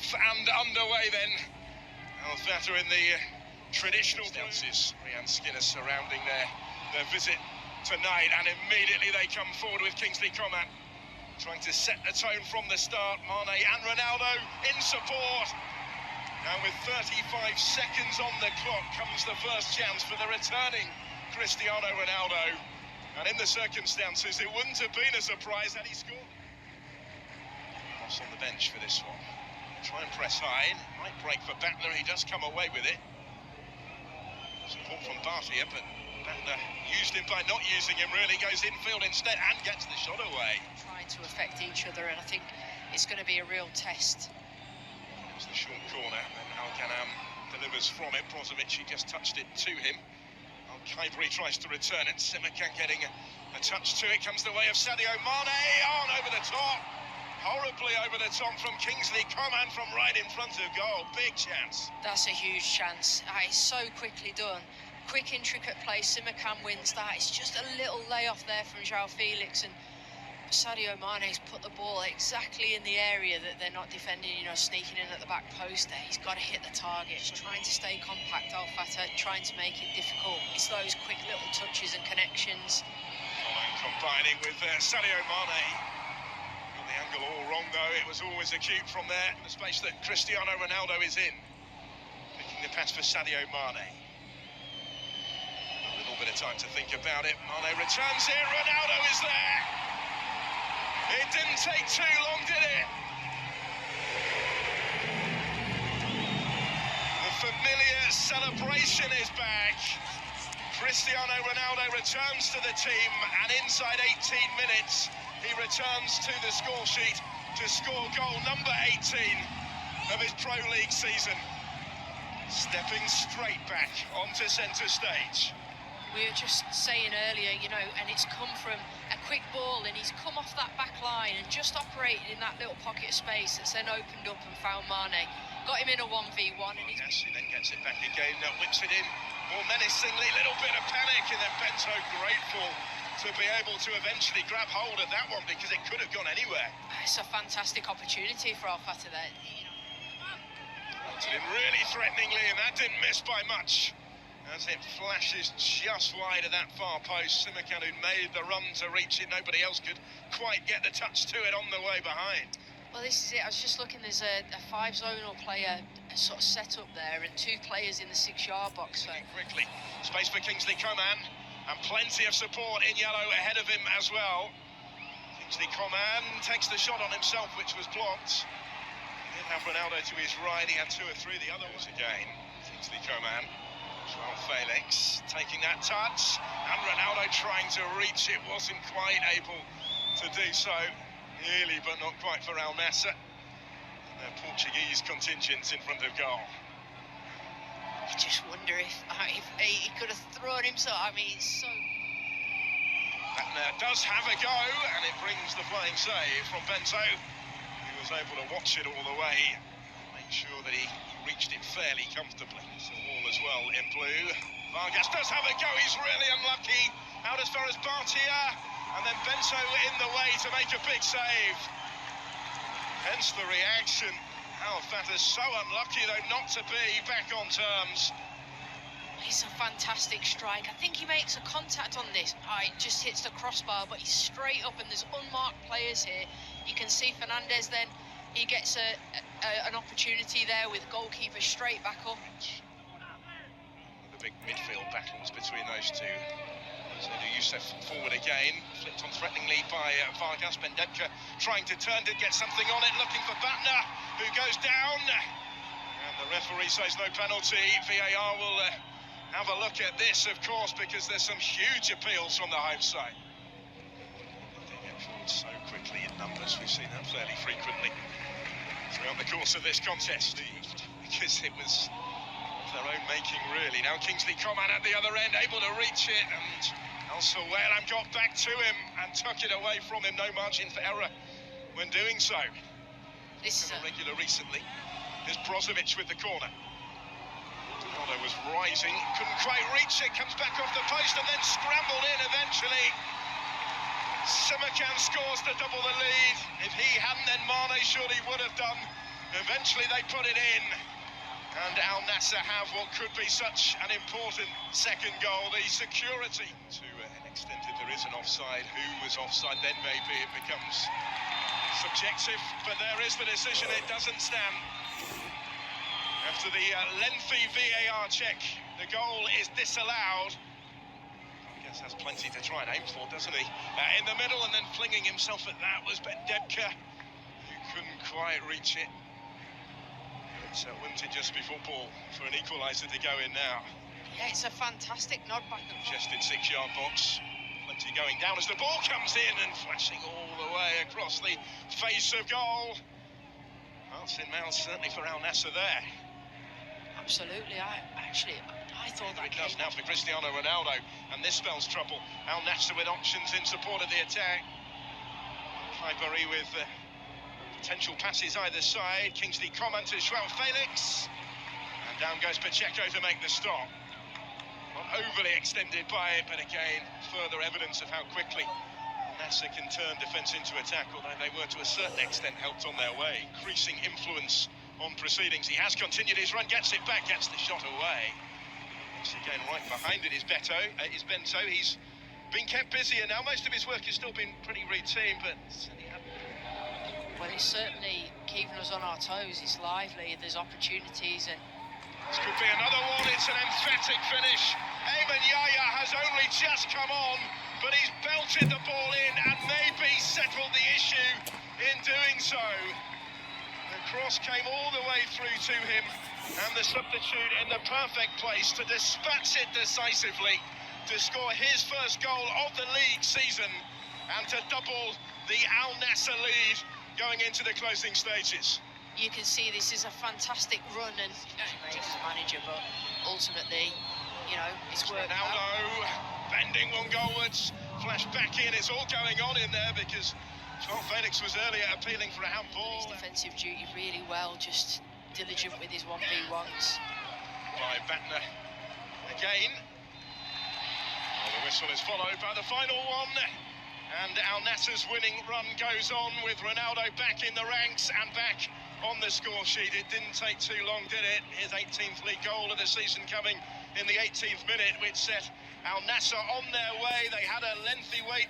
off and underway then. Fateh in the traditional stances. Rian Skinner surrounding their visit tonight, and immediately they come forward with Kingsley Coman, trying to set the tone from the start. Mane and Ronaldo in support. Now with 35 seconds on the clock comes the first chance for the returning Cristiano Ronaldo. And in the circumstances, it wouldn't have been a surprise had he scored. Ross on the bench for this one. Try and press high. Might break for Batner. He does come away with it. Support from Fateh, but Batner used him by not using him, really. Goes infield instead and gets the shot away. Trying to affect each other, and I think it's going to be a real test. It was the short corner, and Al-Ghanam delivers from it. Brozovic, he just touched it to him. Al-Khaibri tries to return it. Simakan getting a touch to it. Comes the way of Sadio Mane. On over the top. Horribly over the top from Kingsley Coman from right in front of goal. Big chance. That's a huge chance. It's so quickly done. Quick, intricate play. Simakan wins that. It's just a little layoff there from João Felix, and Sadio Mane's put the ball exactly in the area that they're not defending, sneaking in at the back post there. He's got to hit the target. He's trying to stay compact, Fateh, trying to make it difficult. It's those quick little touches and connections. Coman combining with Sadio Mane. The angle all wrong though. It was always acute from there, the space that Cristiano Ronaldo is in. Picking the pass for Sadio Mane. A little bit of time to think about it. Mane returns it. Ronaldo is there. It didn't take too long, did it? The familiar celebration is back. Cristiano Ronaldo returns to the team, and inside 18 minutes he returns to the score sheet to score goal number 18 of his Pro League season. Stepping straight back onto centre stage. We were just saying earlier, and it's come from a quick ball, and he's come off that back line and just operated in that little pocket of space that's then opened up and found Mane. Got him in a 1v1, and he then gets it back again, whips it in more menacingly. Little bit of panic, and then Bento grateful to be able to eventually grab hold of that one, because it could have gone anywhere. It's a fantastic opportunity for Fateh there. Looked at him really threateningly, and that didn't miss by much, as it flashes just wide of that far post. Simakan, who made the run to reach it, nobody else could quite get the touch to it on the way behind. Well, this is it. I was just looking, there's a 5-zonal player sort of set up there, and 2 players in the 6-yard box. So quickly, space for Kingsley Coman. And plenty of support in yellow ahead of him as well. Kingsley Coman takes the shot on himself, which was blocked. He did have Ronaldo to his right. He had 2 or 3 the other ones again. Kingsley Coman. João Felix taking that touch. And Ronaldo trying to reach it. Wasn't quite able to do so. Nearly, but not quite for Al Nassar. And their Portuguese contingents in front of goal. I just wonder if he could have thrown himself. It's so... Batner does have a go, and it brings the flying save from Bento, who was able to watch it all the way, make sure that he reached it fairly comfortably. So all as well in blue. Vargas does have a go. He's really unlucky. Out as far as Bartia, and then Bento in the way to make a big save. Hence the reaction. Fateh's so unlucky, though, not to be back on terms. It's a fantastic strike. I think he makes a contact on this. It just hits the crossbar, but he's straight up, and there's unmarked players here. You can see Fernandez then. He gets an opportunity there with goalkeeper straight back up. The big midfield battles between those two. Youssef forward again, flipped on threateningly by Vargas. Bendebka trying to turn to get something on it, looking for Batner, who goes down, and the referee says no penalty. VAR will have a look at this, of course, because there's some huge appeals from the home side. They get forward so quickly in numbers. We've seen that fairly frequently throughout the course of this contest, because it was their own making, really. Now Kingsley Coman at the other end, able to reach it, and also Wellham got back to him and took it away from him. No margin for error when doing so. This is a regular recently. Here's Brozovic with the corner. Ronaldo was rising, couldn't quite reach it, comes back off the post and then scrambled in eventually. Simakan scores to double the lead. If he hadn't, then Mane surely would have done. Eventually they put it in, and Al Nassr have what could be such an important second goal. The security to an extent, if there is an offside, who was offside, then maybe it becomes subjective, but there is the decision. It doesn't stand. After the lengthy VAR check, the goal is disallowed. I guess has plenty to try and aim for, doesn't he? In the middle, and then flinging himself at that was Ben Debka, who couldn't quite reach it. It's Winter just before ball for an equaliser to go in now. Yeah, it's a fantastic nod back. Congested 6-yard box. Plenty going down as the ball comes in and flashing all the way across the face of goal. Hearts in mouths certainly for Al Nassr there. Absolutely, I thought that it does now for Cristiano Ronaldo, and this spells trouble. Al Nassr with options in support of the attack. Highbury with potential passes either side. Kingsley Coman to Joao Felix, and down goes Pacheco to make the stop. Not overly extended by it, but again, further evidence of how quickly Al Nassr can turn defence into attack, although they were to a certain extent helped on their way. Increasing influence on proceedings. He has continued his run, gets it back, gets the shot away. Once again, right behind it is Bento. He's been kept busy, and now most of his work has still been pretty routine, but well, it's certainly keeping us on our toes. It's lively, there's opportunities, and this could be another one. It's an emphatic finish. Eamon Yaya has only just come on, but he's belted the ball in and maybe settled the issue in doing so. The cross came all the way through to him, and the substitute in the perfect place to dispatch it decisively, to score his first goal of the league season, and to double the Al Nassr lead going into the closing stages. You can see this is a fantastic run, and he's a manager, but ultimately, you know, it's worked out. Ronaldo bending one goalwards, flash back in. It's all going on in there because Joao Felix was earlier appealing for a handball. His defensive duty really well, just diligent with his 1v1s. By Batner again. Well, the whistle is followed by the final one. And Al Nassr's winning run goes on with Ronaldo back in the ranks and back on the score sheet. It didn't take too long, did it? His 18th league goal of the season coming in the 18th minute, which set Al Nassr on their way. They had a lengthy wait to